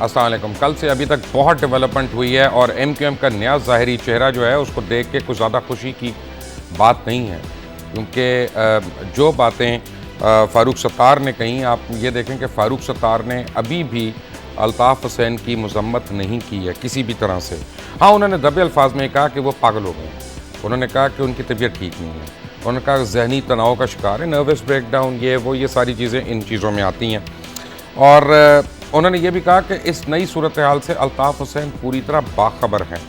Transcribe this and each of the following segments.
अस्सलाम वालेकुम। कल से अभी तक बहुत डेवलपमेंट हुई है और एमक्यूएम का नया ज़ाहिरी चेहरा जो है उसको देख के कुछ ज़्यादा खुशी की बात नहीं है, क्योंकि जो बातें फ़ारूक सत्तार ने कही, आप ये देखें कि फ़ारूक सत्तार ने अभी भी अल्ताफ़ हुसैन की मज़म्मत नहीं की है किसी भी तरह से। हाँ, उन्होंने दबे अल्फाज में कहा कि वो पागल हो गए, उन्होंने कहा कि उनकी तबीयत ठीक नहीं है, उन्होंने कहा ज़हनी तनाव का शिकार है, नर्वस ब्रेकडाउन, ये सारी चीज़ें इन चीज़ों में आती हैं। और उन्होंने ये भी कहा कि इस नई सूरत हाल से अल्ताफ़ हुसैन पूरी तरह बाखबर हैं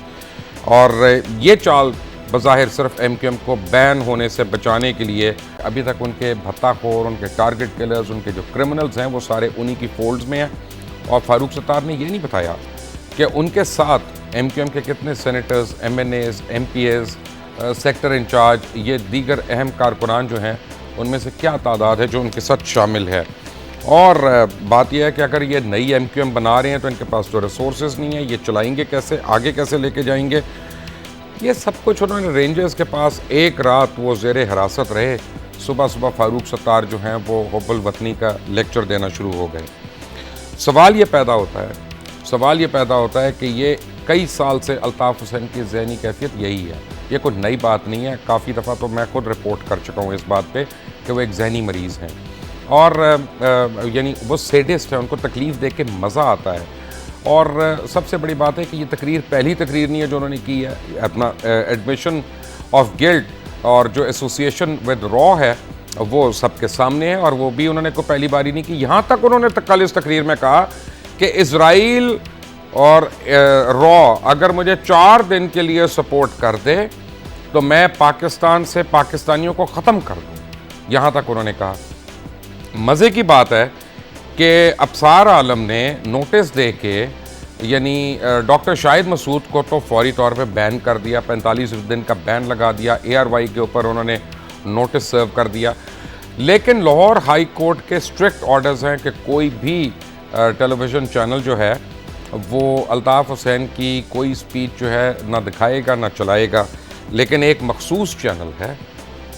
और ये चाल बज़ाहिर सिर्फ एमक्यूएम को बैन होने से बचाने के लिए, अभी तक उनके भत्ताखोर, उनके टारगेट किलर्स, उनके जो क्रिमिनल्स हैं वो सारे उन्हीं की फोल्ड्स में हैं। और फ़ारूक सत्तार ने ये नहीं बताया कि उनके साथ एमक्यूएम के कितने senators, MNAs, MPAs, sector in charge, ये दीगर अहम कारकुनान जो हैं उनमें से क्या तादाद है जो उनके साथ शामिल है। और बात यह है कि अगर ये नई एमक्यूएम बना रहे हैं तो इनके पास तो रिसोर्सेज नहीं है, ये चलाएंगे कैसे, आगे कैसे लेके जाएंगे। ये सब कुछ उन्होंने रेंजर्स के पास एक रात वो ज़ेरे हिरासत रहे, सुबह सुबह फ़ारूक सत्तार जो हैं वो हुब्बुल वतनी का लेक्चर देना शुरू हो गए। सवाल ये पैदा होता है कि ये कई साल से अल्ताफ़ हुसैन की ज़हनी कैफियत यही है, ये कोई नई बात नहीं है। काफ़ी दफ़ा तो मैं खुद रिपोर्ट कर चुका हूँ इस बात पे कि वो एक ज़हनी मरीज़ हैं और यानी वो सैडिस्ट है, उनको तकलीफ़ दे के मज़ा आता है। और सबसे बड़ी बात है कि ये तकरीर पहली तकरीर नहीं है जो उन्होंने की है, अपना एडमिशन ऑफ गिल्ट और जो एसोसिएशन विद रॉ है वो सबके सामने है और वो भी उन्होंने को पहली बारी नहीं की। यहाँ तक उन्होंने कल इस तकरीर में कहा कि इज़राइल और रॉ अगर मुझे 4 दिन के लिए सपोर्ट कर दे तो मैं पाकिस्तान से पाकिस्तानियों को ख़त्म कर दूँ, यहाँ तक उन्होंने कहा। मज़े की बात है कि अबसार आलम ने नोटिस दे के यानी डॉक्टर शाहिद मसूद को तो फौरी तौर पे बैन कर दिया, 45 दिन का बैन लगा दिया, ARY के ऊपर उन्होंने नोटिस सर्व कर दिया। लेकिन लाहौर हाई कोर्ट के स्ट्रिक्ट ऑर्डर्स हैं कि कोई भी टेलीविज़न चैनल जो है वो अल्ताफ़ हुसैन की कोई स्पीच जो है ना दिखाएगा ना चलाएगा। लेकिन एक मखसूस चैनल है,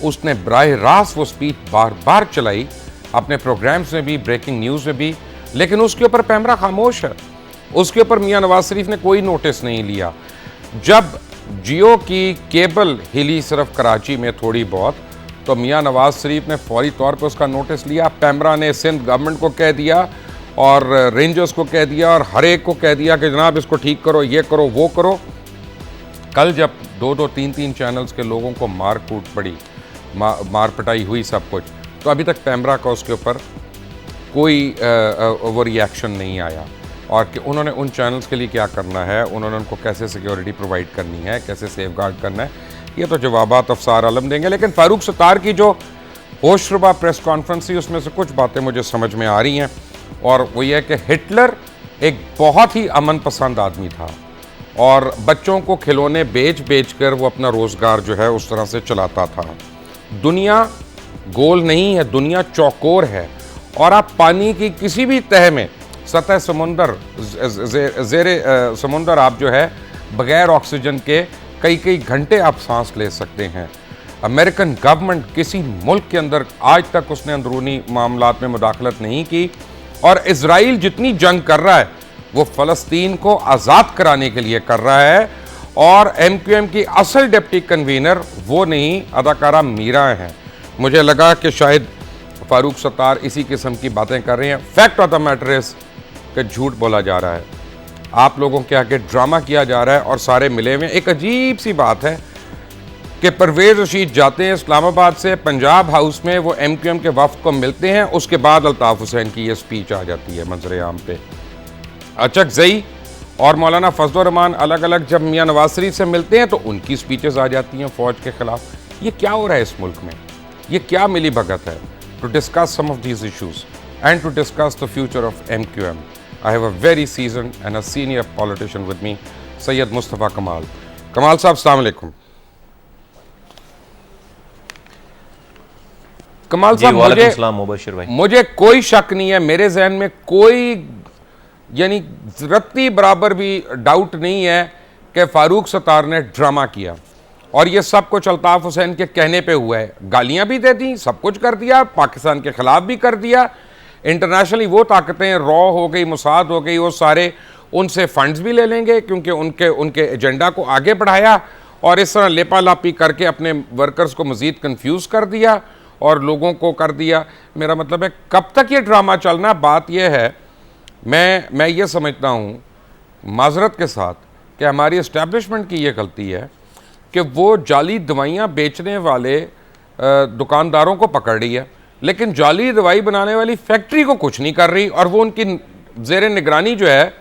उसने बराह रास्त वो स्पीच बार बार चलाई अपने प्रोग्राम्स में भी, ब्रेकिंग न्यूज़ में भी, लेकिन उसके ऊपर पैमरा खामोश है, उसके ऊपर मियां नवाज शरीफ ने कोई नोटिस नहीं लिया। जब जियो की केबल हिली सिर्फ कराची में थोड़ी बहुत, तो मियां नवाज शरीफ ने फौरी तौर पर उसका नोटिस लिया। पैमरा ने सिंध गवर्नमेंट को कह दिया और रेंजर्स को कह दिया और हर एक को कह दिया कि जनाब इसको ठीक करो, ये करो, वो करो। कल जब 2-2, 3-3 चैनल्स के लोगों को मार कूट पड़ी, मार पिटाई हुई, सब कुछ, तो अभी तक पैमरा का उसके ऊपर कोई वो रिएक्शन नहीं आया। और कि उन्होंने उन चैनल्स के लिए क्या करना है, उन्होंने उनको कैसे सिक्योरिटी प्रोवाइड करनी है, कैसे सेफ गार्ड करना है, ये तो जवाबात अफसार आलम देंगे। लेकिन फ़ारूक सत्तार की जो होशरुबा प्रेस कॉन्फ्रेंस थी उसमें से कुछ बातें मुझे समझ में आ रही हैं और वो ये है कि हिटलर एक बहुत ही अमन पसंद आदमी था और बच्चों को खिलौने बेच कर वो अपना रोज़गार जो है उस तरह से चलाता था। दुनिया गोल नहीं है, दुनिया चौकोर है और आप पानी की किसी भी तह में, सतह समुंदर, ज़ेरे समुंदर आप जो है बग़ैर ऑक्सीजन के कई घंटे आप सांस ले सकते हैं। अमेरिकन गवर्नमेंट किसी मुल्क के अंदर आज तक उसने अंदरूनी मामलात में मुदाखलत नहीं की और इज़राइल जितनी जंग कर रहा है वो फ़लस्तीन को आज़ाद कराने के लिए कर रहा है। और एमक्यूएम की असल डिप्टी कन्वीनर वो नहीं, अदाकारा मीरा हैं। मुझे लगा कि शायद फ़ारूक सत्तार इसी किस्म की बातें कर रहे हैं। Fact of the matter is कि झूठ बोला जा रहा है, आप लोगों के आगे ड्रामा किया जा रहा है और सारे मिले हुए। एक अजीब सी बात है कि परवेज़ रशीद जाते हैं इस्लामाबाद से पंजाब हाउस में, वो एमक्यूएम के वफ्द को मिलते हैं, उसके बाद अल्ताफ़ हुसैन की ये स्पीच आ जाती है मंजर आम पे। अचक ज़ई और मौलाना फजलुर रहमान अलग अलग जब मियां नवाज शरीफ से मिलते हैं तो उनकी स्पीचेस आ जाती हैं फ़ौज के ख़िलाफ़। ये क्या हो रहा है इस मुल्क में, ये क्या मिली भगत है? To discuss some of these issues and to discuss the future of MQM, I have a very seasoned and a senior politician with me, Syed Mustafa कमाल। कमाल साहब, अस्सलाम वालेकुम। कमाल साहब, मुझे कोई शक नहीं है, मेरे जहन में कोई यानी ज़रती बराबर भी डाउट नहीं है कि फ़ारूक सत्तार ने ड्रामा किया और ये सब कुछ अल्ताफ़ हुसैन के कहने पे हुआ है। गालियां भी दे दी, सब कुछ कर दिया, पाकिस्तान के ख़िलाफ़ भी कर दिया, इंटरनेशनली वो ताकतें रॉ हो गई, मुसाद हो गई, वो सारे उनसे फंड्स भी ले लेंगे क्योंकि उनके उनके एजेंडा को आगे बढ़ाया और इस तरह लेपालापी करके अपने वर्कर्स को मज़ीद कंफ्यूज कर दिया और लोगों को कर दिया। मेरा मतलब है कब तक ये ड्रामा चलना। बात यह है, मैं ये समझता हूँ माजरत के साथ कि हमारी इस्टेब्लिशमेंट की ये गलती है कि वो जाली दवाइयाँ बेचने वाले दुकानदारों को पकड़ रही है, लेकिन जाली दवाई बनाने वाली फैक्ट्री को कुछ नहीं कर रही और वो उनकी ज़ेर निगरानी जो है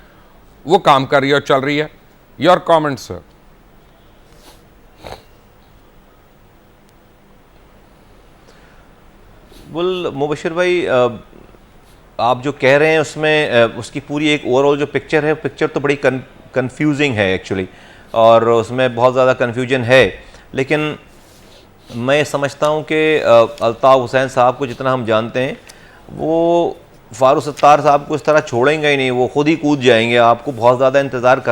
वो काम कर रही है और चल रही है। Your comment sir. मुबशिर भाई, आप जो कह रहे हैं उसमें उसकी पूरी एक ओवरऑल जो पिक्चर है, पिक्चर तो बड़ी कंफ्यूजिंग है एक्चुअली, और उसमें बहुत ज़्यादा कंफ्यूजन है। लेकिन मैं समझता हूँ कि अल्ताफ़ हुसैन साहब को जितना हम जानते हैं, वो फारूक सत्तार साहब को इस तरह छोड़ेंगे ही नहीं, वो खुद ही कूद जाएंगे। आपको बहुत ज़्यादा इंतज़ार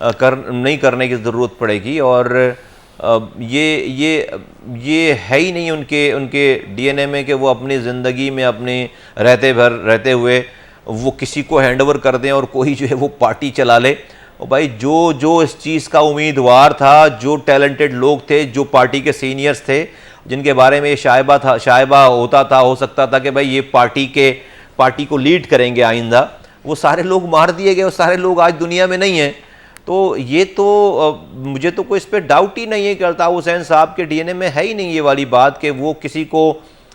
नहीं करने की ज़रूरत पड़ेगी। और ये है ही नहीं उनके डीएनए में कि वो अपनी ज़िंदगी में अपने रहते हुए वो किसी को हैंडओवर कर दें और कोई जो है वो पार्टी चला ले। और भाई जो इस चीज़ का उम्मीदवार था, जो टैलेंटेड लोग थे, जो पार्टी के सीनियर्स थे, जिनके बारे में ये शायबा हो सकता था कि भाई ये पार्टी को लीड करेंगे आइंदा, वो सारे लोग मार दिए गए और सारे लोग आज दुनिया में नहीं हैं। तो ये तो मुझे तो कोई इस पर डाउट ही नहीं है कि अल्ताफ़ हुसैन साहब के डीएनए में है ही नहीं ये वाली बात कि वो किसी को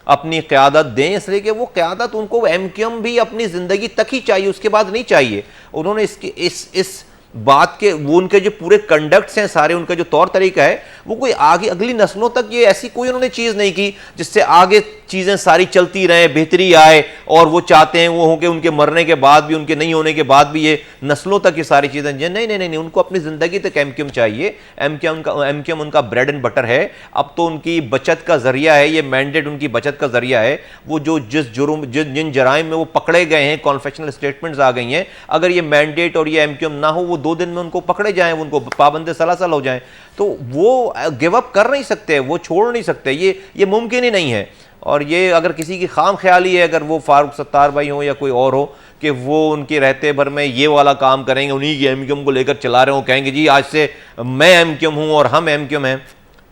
अपनी क़यादत दें, इसलिए कि वो क़यादत उनको एमक्यूएम भी अपनी ज़िंदगी तक ही चाहिए, उसके बाद नहीं चाहिए। उन्होंने इस बात के वो उनके जो पूरे कंडक्ट्स हैं सारे, उनका जो तौर तरीका है, वो कोई आगे अगली नस्लों तक ये ऐसी कोई उन्होंने चीज़ नहीं की जिससे आगे चीज़ें सारी चलती रहें, बेहतरी आए। और वो चाहते हैं वो हो कि उनके मरने के बाद भी, उनके नहीं होने के बाद भी ये नस्लों तक ये सारी चीज़ें, नहीं, उनको अपनी ज़िंदगी तक एमक्यूएम चाहिए। एमक्यूएम उनका ब्रेड एंड बटर है। अब तो उनकी बचत का ज़रिया है, ये मैंडेट उनकी बचत का ज़रिया है। वो जिन जराइम में वो पकड़े गए हैं, कॉन्फेशनल स्टेटमेंट्स आ गई हैं, अगर ये मैंडेट और ये एमक्यूएम ना हो, वो 2 दिन में उनको पकड़े जाएं, उनको पाबंद सलासल हो जाएं, तो वो गिव अप कर नहीं सकते, वो छोड़ नहीं सकते। ये मुमकिन ही नहीं है। और ये अगर किसी की खाम ख्याली है, अगर वो फारूक सत्तार भाई हो या कोई और हो, कि वो उनके रहते भर में ये वाला काम करेंगे, उन्हीं की एमक्यूएम को लेकर चला रहे हो, कहेंगे जी आज से मैं एमक्यूएम हूँ और हम एमक्यूएम हैं,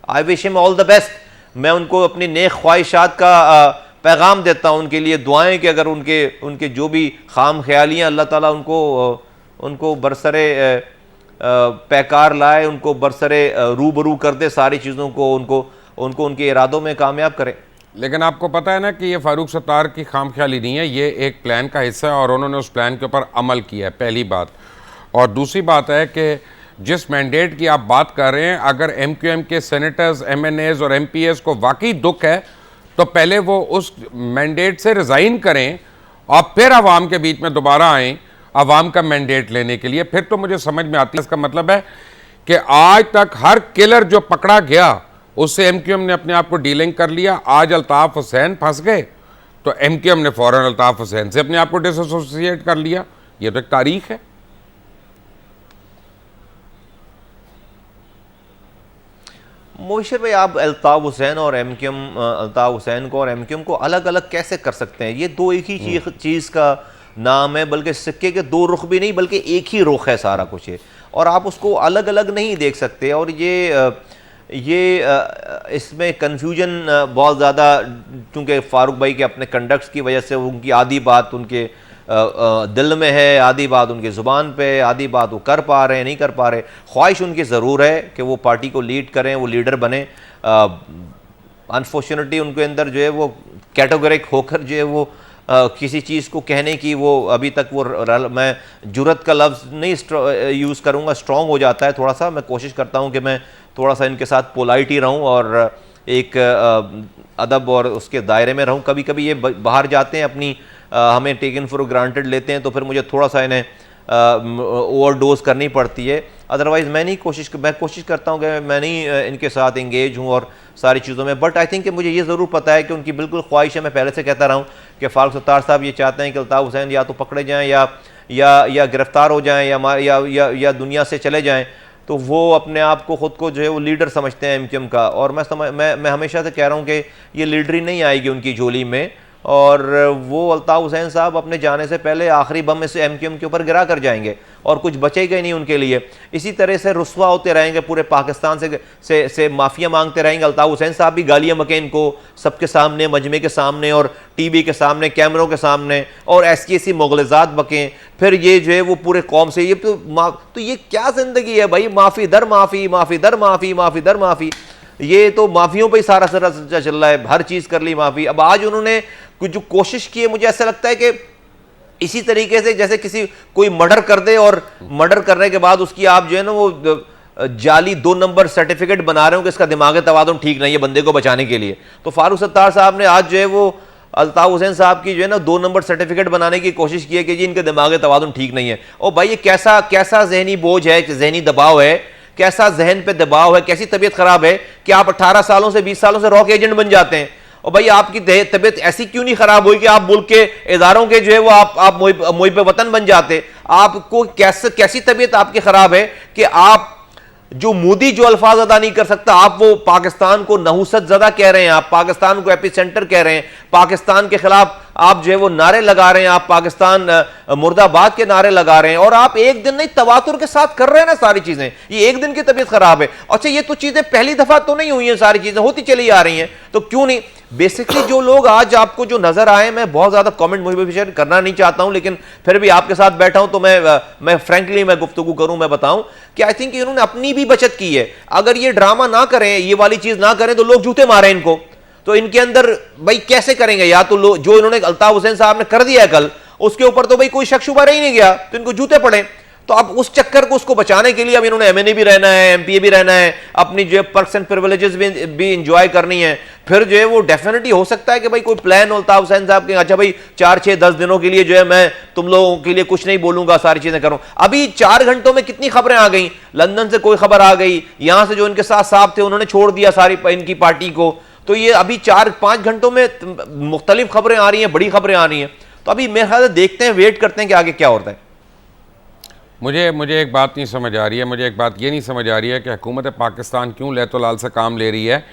I wish him all the best. मैं उनको अपनी नेक ख्वाहिशात का पैगाम देता हूँ, उनके लिए दुआएं कि अगर उनके जो भी खाम ख्यालियाँ, अल्लाह ताला उनको बरसरे पैकार लाए, उनको बरसरे रूबरू कर दे सारी चीज़ों को, उनको उनके इरादों में कामयाब करे। लेकिन आपको पता है ना कि ये फारूक सत्तार की खामख्याली नहीं है, ये एक प्लान का हिस्सा है और उन्होंने उस प्लान के ऊपर अमल किया है, पहली बात। और दूसरी बात है कि जिस मैंडेट की आप बात कर रहे हैं, अगर एमक्यूएम के सेनेटर्स, एमएनएज और एमपीएस को वाकई दुख है तो पहले वो उस मैंडेट से रिज़ाइन करें और फिर आवाम के बीच में दोबारा आएँ आवाम का मैंडेट लेने के लिए। फिर तो मुझे समझ में आती है। इसका मतलब है कि आज तक हर किलर जो पकड़ा गया उससे एमक्यूएम ने अपने आप को डीलिंग कर लिया। आज अल्ताफ़ हुसैन फंस गए तो एमक्यूएम ने फ़ौरन अल्ताफ़ हुसैन से अपने आप को डिसोसिएट कर लिया। ये तो एक तारीख है। मोशर भाई, आप अल्ताफ़ हुसैन और अल्ताफ़ हुसैन को और एमक्यूएम को अलग अलग कैसे कर सकते हैं? ये दो एक ही चीज़ का नाम है, बल्कि सिक्के के 2 रुख भी नहीं, बल्कि एक ही रुख है सारा कुछ है, और आप उसको अलग अलग नहीं देख सकते। और ये इसमें कन्फ्यूजन बहुत ज़्यादा, चूँकि फ़ारूक भाई के अपने कंडक्ट्स की वजह से उनकी आधी बात उनके दिल में है, आधी बात उनकी ज़ुबान पे, आधी बात वो कर पा रहे हैं, नहीं कर पा रहे। ख्वाहिश उनकी ज़रूर है कि वो पार्टी को लीड करें, वो लीडर बने। अनफॉर्चुनेटली उनके अंदर जो है वो कैटेगरिक होकर जो है वो किसी चीज़ को कहने की वो अभी तक वो मैं जुरत का लफ्ज़ नहीं यूज़ करूँगा, स्ट्रॉन्ग हो जाता है थोड़ा सा। मैं कोशिश करता हूँ कि मैं थोड़ा सा इनके साथ पोलाइट ही रहूँ और एक अदब और उसके दायरे में रहूँ। कभी कभी ये बाहर जाते हैं, अपनी हमें टेकन फॉर ग्रांटेड लेते हैं, तो फिर मुझे थोड़ा सा इन्हें ओवरडोज करनी पड़ती है। अदरवाइज़ मैं कोशिश करता हूँ कि मैं नहीं इनके साथ इंगेज हूँ और सारी चीज़ों में। बट आई थिंक कि मुझे ये ज़रूर पता है कि उनकी बिल्कुल ख्वाहिश है। मैं पहले से कहता रहा हूँ कि फारूक सत्तार साहब ये चाहते हैं कि अल्ताफ़ हुसैन या तो पकड़े जाएँ या गिरफ़्तार हो जाएँ या दुनिया से चले जाएँ। तो वो अपने आप को ख़ुद को जो है वो लीडर समझते हैं एमक्यूएम का। और मैं हमेशा से कह रहा हूँ कि ये लीडरी नहीं आएगी उनकी झोली में। और वो अल्ताफ़ हुसैन साहब अपने जाने से पहले आखिरी बम इस MQM के ऊपर गिरा कर जाएंगे और कुछ बचेगा ही नहीं उनके लिए। इसी तरह से रुस्वा होते रहेंगे पूरे पाकिस्तान से माफ़िया मांगते रहेंगे। अल्ताफ़ हुसैन साहब भी गालियाँ बकें इनको सबके सामने, मजमे के सामने और TV के सामने, कैमरों के सामने, और ऐसी मुग़लज़ात बकें। फिर ये जो है वो पूरे कौम से ये तो ये क्या ज़िंदगी है भाई? माफ़ी दर माफ़ी, माफ़ी दर माफ़ी, माफ़ी दर माफ़ी। ये तो माफियों पे ही सारा चल रहा है, हर चीज कर ली माफी। अब आज उन्होंने कुछ जो कोशिश की है, मुझे ऐसा लगता है कि इसी तरीके से जैसे किसी कोई मर्डर कर दे और मर्डर करने के बाद उसकी आप जो है ना वो जाली 2 नंबर सर्टिफिकेट बना रहे हो कि इसका दिमागी तवाज़ुन ठीक नहीं है बंदे को बचाने के लिए। तो फारूक सत्तार साहब ने आज जो है वो अल्ताफ़ हुसैन साहब की जो है ना 2 नंबर सर्टिफिकेट बनाने की कोशिश की है कि जी इनके दिमागी तवाज़ुन ठीक नहीं है। और भाई ये कैसा कैसा जहनी बोझ है, जहनी दबाव है, कैसा जहन पे दबाव है, कैसी तबीयत खराब है कि आप 18 सालों से 20 सालों से रॉक एजेंट बन जाते हैं। और भाई आपकी तबीयत ऐसी क्यों नहीं खराब हुई कि आप मुल्क के इदारों के जो है वो आप मुहिब वतन बन जाते? आपको कैसी तबीयत आपकी खराब है कि आप जो मोदी जो अल्फाज अदा नहीं कर सकता, आप वो पाकिस्तान को नहुसत ज़दा कह रहे हैं, आप पाकिस्तान को एपिसेंटर कह रहे हैं, पाकिस्तान के खिलाफ आप जो है वो नारे लगा रहे हैं, आप पाकिस्तान मुर्दाबाद के नारे लगा रहे हैं, और आप एक दिन नहीं तवातुर के साथ कर रहे हैं ना सारी चीजें। ये एक दिन की तबीयत खराब है, अच्छा ये तो चीजें पहली दफा तो नहीं हुई हैं, सारी चीजें होती चली आ रही हैं, तो क्यों नहीं? बेसिकली जो लोग आज आपको जो नजर आए, मैं बहुत ज्यादा कमेंट मुझे शेयर करना नहीं चाहता हूं, लेकिन फिर भी आपके साथ बैठा हूं तो मैं फ्रैंकली मैं गुफ्तगू करूं, मैं बताऊं कि आई थिंक इन्होंने अपनी भी बचत की है। अगर ये ड्रामा ना करें, ये वाली चीज ना करें, तो लोग जूते मारे इनको, तो इनके अंदर भाई कैसे करेंगे? या तो जो इन्होंने अल्ताफ हुसैन साहब ने कर दिया है कल, उसके ऊपर तो भाई कोई शक शुबा रह ही नहीं गया, तो इनको जूते पड़े। तो अब उस चक्कर को उसको बचाने के लिए अब इन्होंने MNA भी रहना है, MPA भी रहना है, अपनी जो पर्क्स एंड प्रिविलेजेस भी इंजॉय करनी है। फिर जो है वो डेफिनेटली हो सकता है कि भाई कोई प्लान होता है हुसैन साहब के, अच्छा भाई 4, 6, 10 दिनों के लिए जो है मैं तुम लोगों के लिए कुछ नहीं बोलूंगा, सारी चीजें करूं। अभी 4 घंटों में कितनी खबरें आ गई, लंदन से कोई खबर आ गई, यहां से जो इनके साथ साहब थे उन्होंने छोड़ दिया सारी इनकी पार्टी को, तो ये अभी 4-5 घंटों में मुख्तलिफ खबरें आ रही हैं, बड़ी खबरें आ रही हैं। तो अभी मेरे ख्याल से देखते हैं, वेट करते हैं कि आगे क्या होता है। मुझे एक बात नहीं समझ आ रही है, मुझे एक बात ये नहीं समझ आ रही है कि हुकूमत पाकिस्तान क्यों लैतोलाल से काम ले रही है।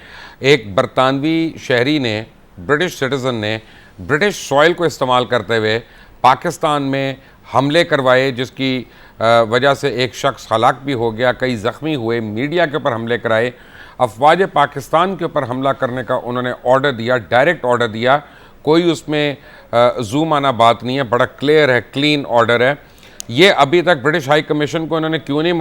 एक बरतानवी शहरी ने, ब्रिटिश सिटीज़न ने ब्रिटिश सॉइल को इस्तेमाल करते हुए पाकिस्तान में हमले करवाए, जिसकी वजह से एक शख्स हलाक भी हो गया, कई ज़ख्मी हुए, मीडिया के ऊपर हमले कराए, अफवाज पाकिस्तान के ऊपर हमला करने का उन्होंने ऑर्डर दिया, डायरेक्ट ऑर्डर दिया, कोई उसमें जूम आना बात नहीं है, बड़ा क्लियर है, क्लीन ऑर्डर है। ये अभी तक ब्रिटिश हाई कमीशन को उन्होंने क्यों नहीं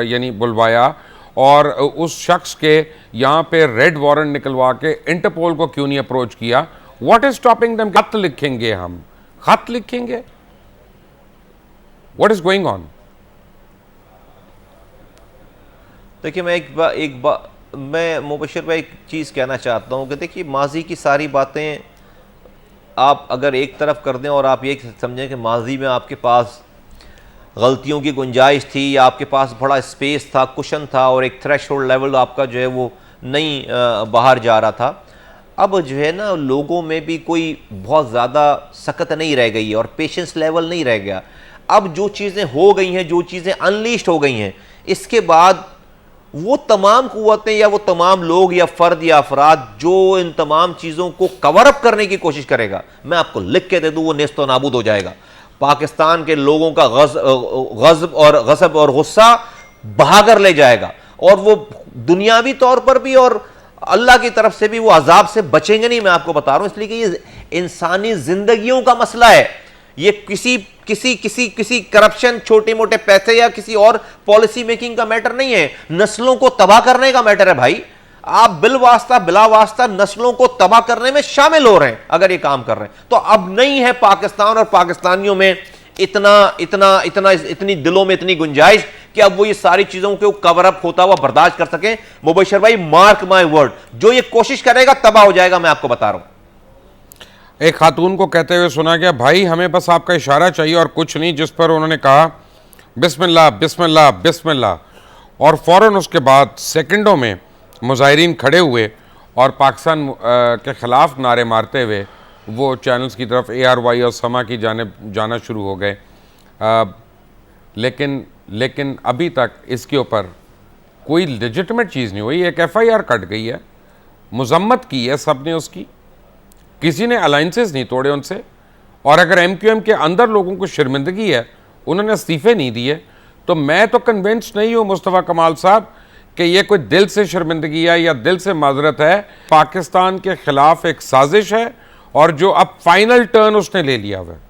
यानी बुलवाया, और उस शख्स के यहाँ पे रेड वारंट निकलवा के इंटरपोल को क्यों नहीं अप्रोच किया? What is stopping them? खत लिखेंगे, हम खत लिखेंगे, व्हाट इज गोइंग ऑन? देखिए मैं मुबशिर भाई एक चीज़ कहना चाहता हूँ कि देखिए माजी की सारी बातें आप अगर एक तरफ कर दें और आप ये समझें कि माजी में आपके पास गलतियों की गुंजाइश थी, या आपके पास बड़ा स्पेस था, कुशन था, और एक थ्रेशोल्ड लेवल आपका जो है वो नहीं बाहर जा रहा था। अब जो है ना लोगों में भी कोई बहुत ज़्यादा सकत नहीं रह गई है और पेशेंस लेवल नहीं रह गया। अब जो चीज़ें हो गई हैं, जो चीज़ें अनलीस्ट हो गई हैं, इसके बाद वो तमाम कुव्वतें या वो तमाम लोग या फ़र्द या अफराद जो इन तमाम चीज़ों को कवर अप करने की कोशिश करेगा, मैं आपको लिख के दे दूँ, वो नेस्तो नाबूद हो जाएगा। पाकिस्तान के लोगों का गज़ब और गुस्सा बहाकर ले जाएगा, और वो दुनियावी तौर पर भी और अल्लाह की तरफ से भी वो अजाब से बचेंगे नहीं, मैं आपको बता रहा हूं। इसलिए कि ये इंसानी जिंदगियों का मसला है, ये किसी करप्शन, छोटे मोटे पैसे या किसी और पॉलिसी मेकिंग का मैटर नहीं है, नस्लों को तबाह करने का मैटर है भाई। आप बिला वास्ता नस्लों को तबाह करने में शामिल हो रहे हैं अगर ये काम कर रहे हैं। तो अब नहीं है पाकिस्तान और पाकिस्तानियों में इतनी दिलों में इतनी गुंजाइश कि अब वो ये सारी चीजों को कवर अप होता हुआ बर्दाश्त कर सकें। मुबशिर भाई मार्क माय वर्ड, जो ये कोशिश करेगा तबाह हो जाएगा, मैं आपको बता रहा हूं। एक खातून को कहते हुए सुना गया, भाई हमें बस आपका इशारा चाहिए और कुछ नहीं, जिस पर उन्होंने कहा बिस्मिल्लाह बिस्मिल्लाह बिस्मिल्लाह, और फौरन उसके बाद सेकंडों में मुजाहिरीन खड़े हुए और पाकिस्तान के ख़िलाफ़ नारे मारते हुए वो चैनल्स की तरफ ARY और समा की जाना शुरू हो गए। लेकिन अभी तक इसके ऊपर कोई लेजिटिमेट चीज़ नहीं हुई। एक FIR कट गई है, मजम्मत की है सब ने उसकी, किसी ने अलाइंसेस नहीं तोड़े उनसे। और अगर एमक्यूएम के अंदर लोगों को शर्मिंदगी है, उन्होंने इस्तीफे नहीं दिए, तो मैं तो कन्विंस नहीं हूं मुस्तफ़ा कमाल साहब कि ये कोई दिल से शर्मिंदगी है या दिल से माजरत है। पाकिस्तान के खिलाफ एक साजिश है और जो अब फाइनल टर्न उसने ले लिया हुआ है।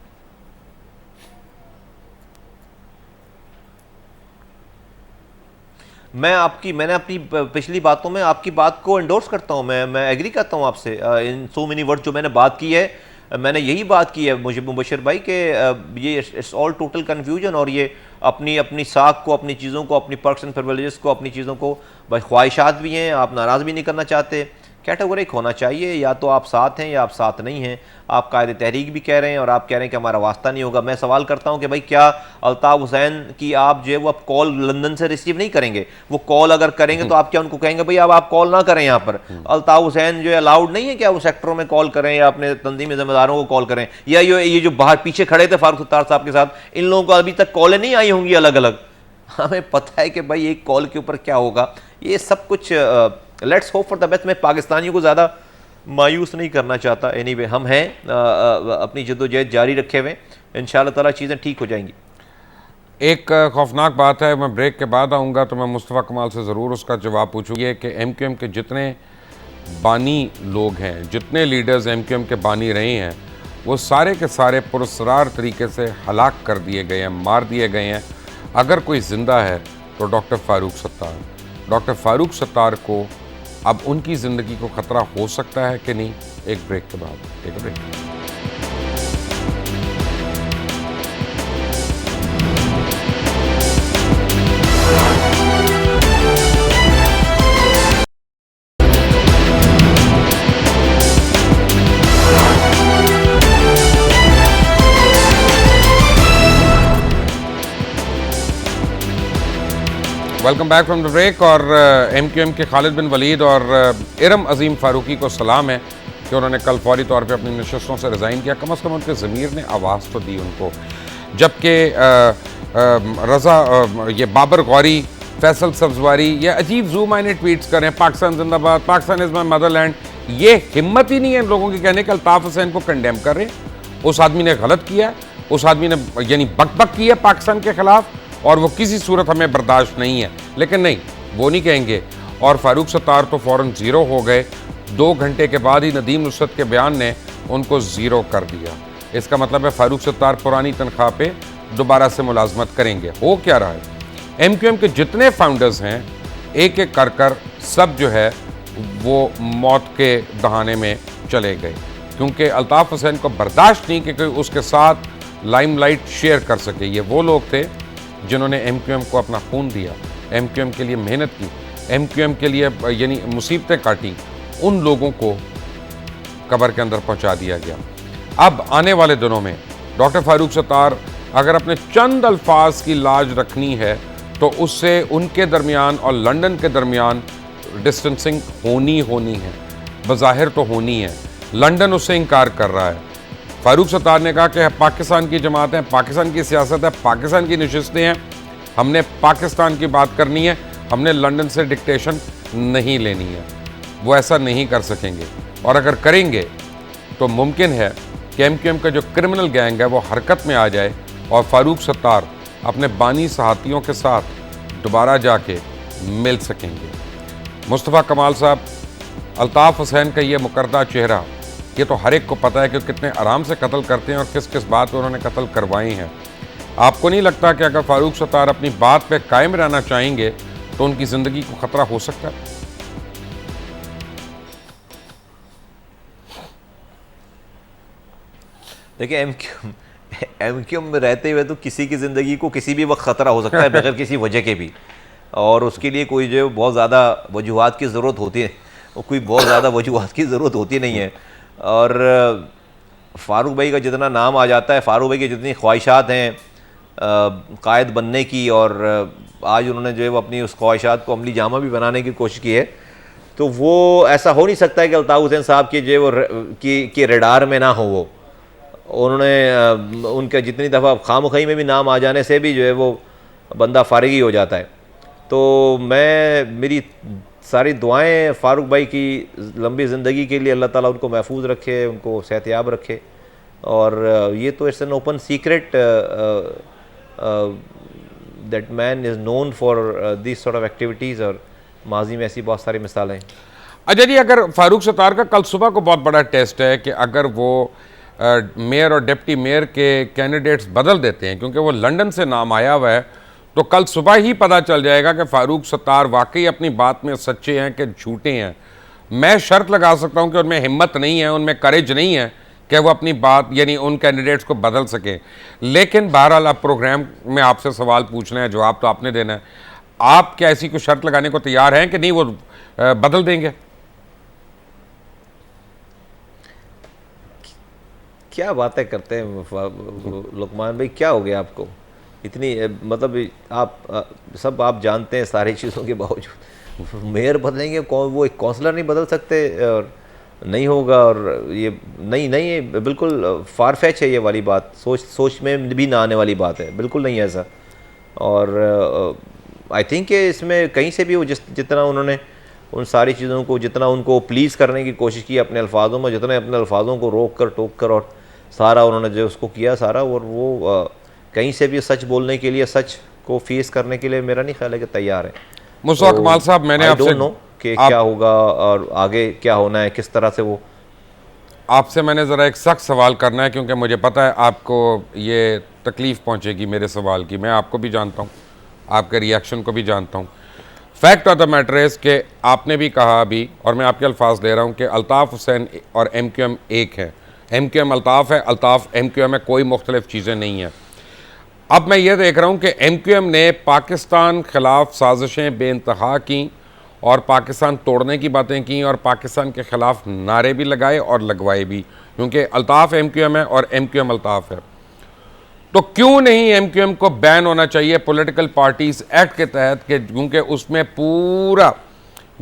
मैंने अपनी पिछली बातों में आपकी बात को एंडोर्स करता हूं, मैं एग्री करता हूं आपसे इन सो मेनी वर्ड जो मैंने बात की है। मैंने यही बात की है मुझे मुबशर भाई कि ये इट्स ऑल टोटल कन्फ्यूजन, और ये अपनी अपनी साख को, अपनी चीज़ों को, अपनी पर्क्स एंड प्रिविलेजेस को, अपनी चीज़ों को भाई ख्वाहिशात भी हैं, आप नाराज़ भी नहीं करना चाहते। कैटेगोरिक होना चाहिए, या तो आप साथ हैं या आप साथ नहीं हैं। आप कायदे तहरीक भी कह रहे हैं और आप कह रहे हैं कि हमारा वास्ता नहीं होगा। मैं सवाल करता हूं कि भाई क्या अल्ताफ़ हुसैन की आप जो है वो आप कॉल लंदन से रिसीव नहीं करेंगे? वो कॉल अगर करेंगे तो आप क्या उनको कहेंगे भाई अब आप कॉल ना करें? यहाँ पर अल्ताफ़ हुसैन जो है अलाउड नहीं है क्या वो सेक्टरों में कॉल करें या अपने तंजीमी जिम्मेदारों को कॉल करें? या ये जो बाहर पीछे खड़े थे फारूक सत्तार साहब के साथ, इन लोगों को अभी तक कॉलें नहीं आई होंगी अलग अलग? हमें पता है कि भाई एक कॉल के ऊपर क्या होगा। ये सब कुछ let's hope for the best. मैं पाकिस्तानियों को ज़्यादा मायूस नहीं करना चाहता। एनीवे हम हैं अपनी जद्दोजहद जारी रखे हुए, इंशाअल्लाह ताला चीज़ें ठीक हो जाएंगी। एक खौफनाक बात है, मैं ब्रेक के बाद आऊँगा तो मैं मुस्तफ़ा कमाल से ज़रूर उसका जवाब पूछूँगी कि एमक्यूएम के जितने बानी लोग हैं, जितने लीडर्स एमक्यूएम के बानी रहे हैं, वो सारे के सारे पुरस्कार तरीके से हलाक कर दिए गए हैं, मार दिए गए हैं। अगर कोई ज़िंदा है तो डॉक्टर फ़ारूक सत्तार। डॉक्टर फ़ारूक सत्तार को अब उनकी ज़िंदगी को ख़तरा हो सकता है कि नहीं? एक ब्रेक के बाद। एक break. Welcome back from the break. और एमक्यूएम के खालिद बिन वलीद और इरम अजीम फ़ारूकी को सलाम है कि उन्होंने कल फौरी तौर पे अपनी नशस्तों से रिज़ाइन किया। कम अज़ कम उनके ज़मीर ने आवाज़ तो दी उनको। जबकि रज़ा ये बाबर गौरी, फैसल सब्जवारी ये अजीब जू मायने ट्वीट्स करें, पाकिस्तान जिंदाबाद, पाकिस्तान इज़ माई मदरलैंड। ये हिम्मत ही नहीं है इन लोगों की कहने के अल्ताफ़ हुसैन को कंडेम कर रहे हैं। उस आदमी ने गलत किया, उस आदमी ने यानी बकबक की है पाकिस्तान के ख़िलाफ़, और वो किसी सूरत हमें बर्दाश्त नहीं है। लेकिन नहीं, वो नहीं कहेंगे। और फ़ारूक सत्तार तो फ़ौरन ज़ीरो हो गए। 2 घंटे के बाद ही नदीम नुसरत के बयान ने उनको ज़ीरो कर दिया। इसका मतलब है फ़ारूक सत्तार पुरानी तनख्वाह पे दोबारा से मुलाजमत करेंगे। हो क्या रहा है, एमक्यूएम के जितने फाउंडर्स हैं एक एक कर सब जो है वो मौत के दहाने में चले गए, क्योंकि अल्ताफ़ हुसैन को बर्दाश्त नहीं कि कोई उसके साथ लाइमलाइट शेयर कर सके। ये वो लोग थे जिन्होंने एमक्यूएम को अपना खून दिया, एमक्यूएम के लिए मेहनत की, एमक्यूएम के लिए यानी मुसीबतें काटी। उन लोगों को कब्र के अंदर पहुंचा दिया गया। अब आने वाले दिनों में डॉक्टर फ़ारूक सत्तार अगर अपने चंद अल्फाज की लाज रखनी है तो उससे उनके दरमियान और लंदन के दरमियान डिस्टेंसिंग होनी है, बज़ाहिर तो होनी है। लंदन उससे इनकार कर रहा है। फ़ारूक सत्तार ने कहा कि पाकिस्तान की जमात है, पाकिस्तान की सियासत है, पाकिस्तान की नशिस्तें हैं, हमने पाकिस्तान की बात करनी है, हमने लंदन से डिक्टेशन नहीं लेनी है। वो ऐसा नहीं कर सकेंगे, और अगर करेंगे तो मुमकिन है कि एमक्यूएम का जो क्रिमिनल गैंग है वो हरकत में आ जाए और फ़ारूक सत्तार अपने बानी सहातियों के साथ दोबारा जाके मिल सकेंगे। मुस्तफ़ा कमाल साहब, अल्ताफ़ हुसैन का ये मुकर्रदा चेहरा, ये तो हर एक को पता है कि कितने आराम से कत्ल करते हैं और किस किस बात पर उन्होंने कत्ल करवाए हैं। आपको नहीं लगता कि अगर फ़ारूक सत्तार अपनी बात पे कायम रहना चाहेंगे तो उनकी ज़िंदगी को ख़तरा हो सकता है? देखिए, एमक्यूएम में रहते हुए तो किसी की ज़िंदगी को किसी भी वक्त ख़तरा हो सकता है बगैर किसी वजह के भी, और उसके लिए कोई जो बहुत ज़्यादा वजूहात की ज़रूरत होती है, कोई बहुत ज़्यादा वजूहात की ज़रूरत होती नहीं है। और फ़ारूक भाई का जितना नाम आ जाता है, फ़ारूक भाई की जितनी ख्वाहिशात हैं कायद बनने की, और आज उन्होंने जो है वो अपनी उस ख्वाहिशात को अमली जामा भी बनाने की कोशिश की है, तो वो ऐसा हो नहीं सकता है कि अल्ताफ़ हुसैन साहब की जो वो की रेडार में ना हो। वो उन्होंने उनका जितनी दफ़ा खामखई में भी नाम आ जाने से भी जो है वो बंदा फारिग ही हो जाता है। तो मेरी सारी दुआएं फारूक भाई की लंबी ज़िंदगी के लिए, अल्लाह ताला उनको महफूज रखे, उनको सेहतयाब रखे। और ये तो it's an open secret that man is known for this sort of activities, और माजी में ऐसी बहुत सारी मिसालें हैं। अच्छा जी, अगर फारूक सत्तार का कल सुबह को बहुत बड़ा टेस्ट है कि अगर वो मेयर और डिप्टी मेयर के कैंडिडेट्स बदल देते हैं, क्योंकि वो लंदन से नाम आया हुआ है, तो कल सुबह ही पता चल जाएगा कि फारूक सत्तार वाकई अपनी बात में सच्चे हैं कि झूठे हैं। मैं शर्त लगा सकता हूं कि उनमें हिम्मत नहीं है, उनमें करेज नहीं है कि वो अपनी बात यानी उन कैंडिडेट्स को बदल सकें। लेकिन बहरहाल आप प्रोग्राम में आपसे सवाल पूछना है, जवाब तो आपने देना है। आप क्या ऐसी कोई शर्त लगाने को तैयार हैं कि नहीं वो बदल देंगे? क्या बातें करते हैं लुकमान भाई, क्या हो गया आपको इतनी, मतलब आप सब आप जानते हैं सारी चीज़ों के बावजूद मेयर बदलेंगे, कौन वो एक काउंसलर नहीं बदल सकते? और नहीं होगा, और ये नहीं बिल्कुल फार फैच है ये वाली बात, सोच में भी ना आने वाली बात है, बिल्कुल नहीं है ऐसा। और आई थिंक कि इसमें कहीं से भी वो जितना उन्होंने उन सारी चीज़ों को, जितना उनको प्लीज़ करने की कोशिश की अपने अल्फाजों में, जितने अपने अल्फाजों को रोक कर टोक कर और सारा उन्होंने जो उसको किया सारा, और वो कहीं से भी सच बोलने के लिए, सच को फेस करने के लिए मेरा नहीं ख्याल है कि तैयार है। मुस्तफा कमाल साहब, मैंने आपसे नो कि क्या होगा और आगे क्या होना है, किस तरह से वो, आपसे मैंने ज़रा एक सख्त सवाल करना है, क्योंकि मुझे पता है आपको ये तकलीफ़ पहुंचेगी मेरे सवाल की। मैं आपको भी जानता हूं, आपके रिएक्शन को भी जानता हूं। Fact of the matter is कि आपने भी कहा अभी, और मैं आपके अल्फाज ले रहा हूं कि अल्ताफ़ हुसैन और MQM एक है। MQM अल्ताफ़ है, अल्ताफ़ MQM है, कोई मुख्तलिफ चीज़ें नहीं हैं। अब मैं ये देख रहा हूँ कि MQM ने पाकिस्तान ख़िलाफ़ साजिशें बेइंतहा की और पाकिस्तान तोड़ने की बातें की और पाकिस्तान के ख़िलाफ़ नारे भी लगाए और लगवाए भी, क्योंकि अल्ताफ़ MQM है और MQM अल्ताफ़ है। तो क्यों नहीं MQM को बैन होना चाहिए पॉलिटिकल पार्टीज़ एक्ट के तहत, कि क्योंकि उसमें पूरा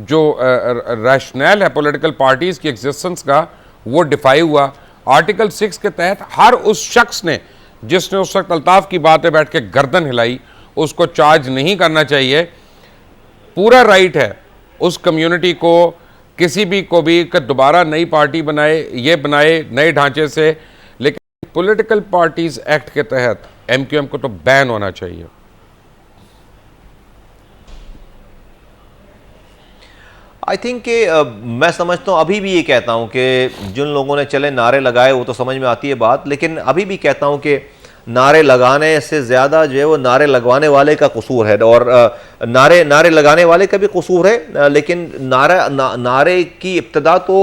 जो रैशनल है पॉलिटिकल पार्टीज़ की एग्जिस्टेंस का वो डिफाई हुआ। आर्टिकल 6 के तहत हर उस शख्स ने जिसने उस वक्त अल्ताफ़ की बातें बैठ के गर्दन हिलाई, उसको चार्ज नहीं करना चाहिए। पूरा राइट है उस कम्युनिटी को, किसी भी को भी, कि दोबारा नई पार्टी बनाए, ये बनाए नए ढांचे से, लेकिन पॉलिटिकल पार्टीज एक्ट के तहत MQM को तो बैन होना चाहिए। आई थिंक कि मैं समझता हूँ, अभी भी ये कहता हूँ कि जिन लोगों ने चले नारे लगाए वो तो समझ में आती है बात, लेकिन अभी भी कहता हूँ कि नारे लगाने से ज़्यादा जो है वो नारे लगवाने वाले का कसूर है, और नारे लगाने वाले का भी कसूर है। लेकिन नारे की इब्तदा तो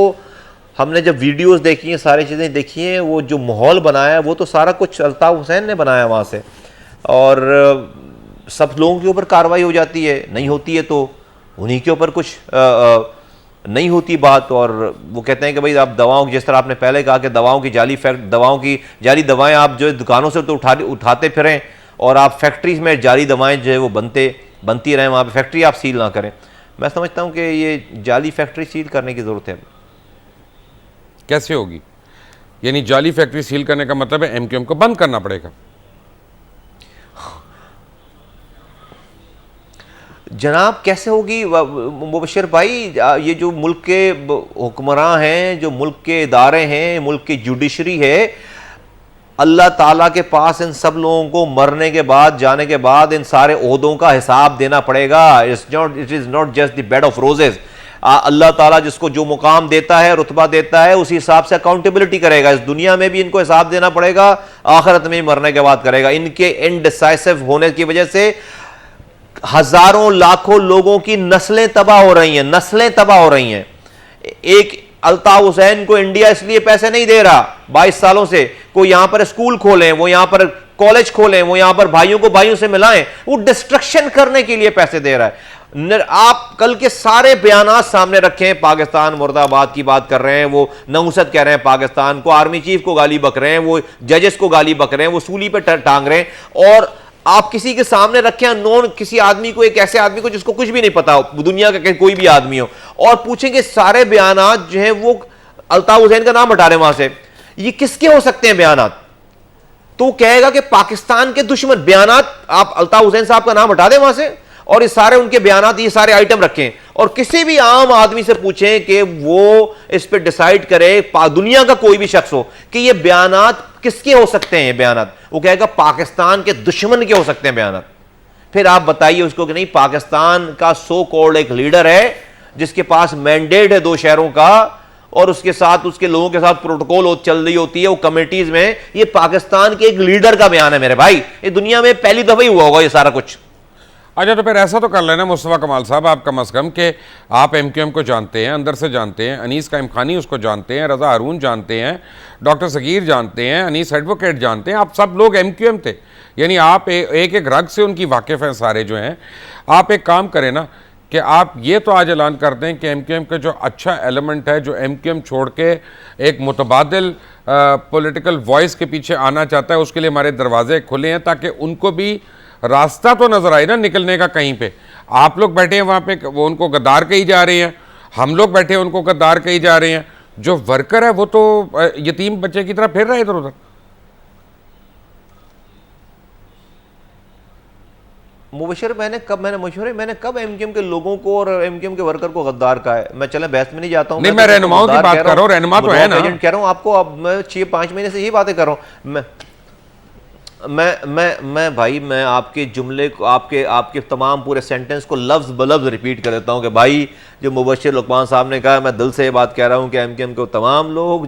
हमने जब वीडियोस देखी हैं, सारी चीज़ें देखी हैं, वो जो माहौल बनाया है वो तो सारा कुछ अल्ताफ़ हुसैन ने बनाया वहाँ से, और सब लोगों के ऊपर कार्रवाई हो जाती है, नहीं होती है तो उन्हीं के ऊपर कुछ नहीं होती बात। और वो कहते हैं कि भाई आप दवाओं, जिस तरह आपने पहले कहा कि दवाओं की जाली दवाएं आप जो दुकानों से तो उठाते फिरें, और आप फैक्ट्रीज में जाली दवाएं जो है वो बनती रहें, वहाँ पे फैक्ट्री आप सील ना करें। मैं समझता हूँ कि ये जाली फैक्ट्री सील करने की ज़रूरत है। कैसे होगी? यानी जाली फैक्ट्री सील करने का मतलब है MQM को बंद करना पड़ेगा। जनाब कैसे होगी मुबशिर भाई? ये जो मुल्क के हुक्मरान हैं, जो मुल्क के इदारे हैं, मुल्क की जुडिशरी है, अल्लाह ताला के पास इन सब लोगों को मरने के बाद, जाने के बाद इन सारे ओहदों का हिसाब देना पड़ेगा। It is not just the bed of roses. अल्लाह ताला जिसको जो मुकाम देता है, रुतबा देता है, उसी हिसाब से अकाउंटेबिलिटी करेगा। इस दुनिया में भी इनको हिसाब देना पड़ेगा, आखिरत में मरने के बाद करेगा। इनके इनडिसाइसिव होने की वजह से हजारों लाखों लोगों की नस्लें तबाह हो रही हैं, नस्लें तबाह हो रही हैं। एक अल्ताफ हुसैन को इंडिया इसलिए पैसे नहीं दे रहा 22 सालों से, कोई यहां पर स्कूल खोलें, वो यहां पर कॉलेज खोलें, वो यहां पर भाइयों को भाइयों से मिलाएं, वो डिस्ट्रक्शन करने के लिए पैसे दे रहा है। आप कल के सारे बयानात सामने रखें, पाकिस्तान मुर्दाबाद की बात कर रहे हैं, वो नहुसत कह रहे हैं पाकिस्तान को, आर्मी चीफ को गाली बक रहे हैं, वो जजेस को गाली बक रहे हैं, वो सूली पे टांग रहे हैं। और आप किसी के सामने रखें अननोन किसी आदमी को, एक ऐसे आदमी को जिसको कुछ भी नहीं पता हो, दुनिया का कोई भी आदमी हो, और पूछेंगे सारे बयानात जो है वो अल्ताफ हुसैन का नाम हटा रहे वहां से, ये किसके हो सकते हैं बयानात? तो कहेगा कि पाकिस्तान के दुश्मन बयानात, आप अल्ताफ हुसैन साहब का नाम हटा दें वहां से और ये सारे उनके बयानात, ये सारे आइटम रखें, और किसी भी आम आदमी से पूछें कि वो इस पे डिसाइड करे, दुनिया का कोई भी शख्स हो, कि ये बयानात किसके हो सकते हैं, बयानात, वो कहेगा पाकिस्तान के दुश्मन के हो सकते हैं बयानात। फिर आप बताइए उसको कि नहीं, पाकिस्तान का सो कॉल्ड एक लीडर है जिसके पास मैंडेट है 2 शहरों का, और उसके साथ उसके लोगों के साथ प्रोटोकॉल चल रही होती है वो कमेटीज में, ये पाकिस्तान के एक लीडर का बयान है मेरे भाई। ये दुनिया में पहली दफा ही हुआ होगा ये सारा कुछ। अच्छा, तो फिर ऐसा तो कर लेना मुस्तफ़ा कमाल साहब, आप कम अज़ कम कि आप MQM को जानते हैं, अंदर से जानते हैं, अनीस कायम खानी उसको जानते हैं, रज़ा हारून जानते हैं, डॉक्टर सगीर जानते हैं, अनीस एडवोकेट जानते हैं, आप सब लोग MQM थे, यानी आप एक एक रग से उनकी वाकिफ़ हैं सारे जो हैं। आप एक काम करें ना कि आप ये तो आज ऐलान कर दें कि MQM का जो अच्छा एलिमेंट है, जो MQM छोड़ के एक मुतबादिल पॉलिटिकल वॉइस के पीछे आना चाहता है, उसके लिए हमारे दरवाजे खुले हैं, ताकि उनको भी रास्ता तो नजर आए ना निकलने का कहीं पे। आप लोग बैठे हैं वहाँ पे, वो उनको गद्दार कही जा रही हैं, हम लोग बैठे हैं उनको गद्दार कही जा रहे हैं। जो वर्कर है वो तो यतीम बच्चे की तरह फिर रहा है इधर उधर। मुबशर मैंने कब MQM के लोगों को और MQM के वर्कर को गद्दार कहा है? मैं चले बहस में नहीं जाता हूँ, नहीं, मैं रहनुमाओं की बात कर रहा हूँ, रहनुमा तो है ना, कह रहा हूँ आपको। अब मैं 6-5 महीने से यही बातें कर रहा हूँ। मैं भाई, मैं आपके जुमले को, आपके तमाम पूरे सेंटेंस को लफ्ज़ बलफ्ज़ रिपीट कर देता हूँ कि भाई जो मुबशिर लुकमान साहब ने कहा, मैं दिल से ये बात कह रहा हूँ कि MQM के तमाम लोग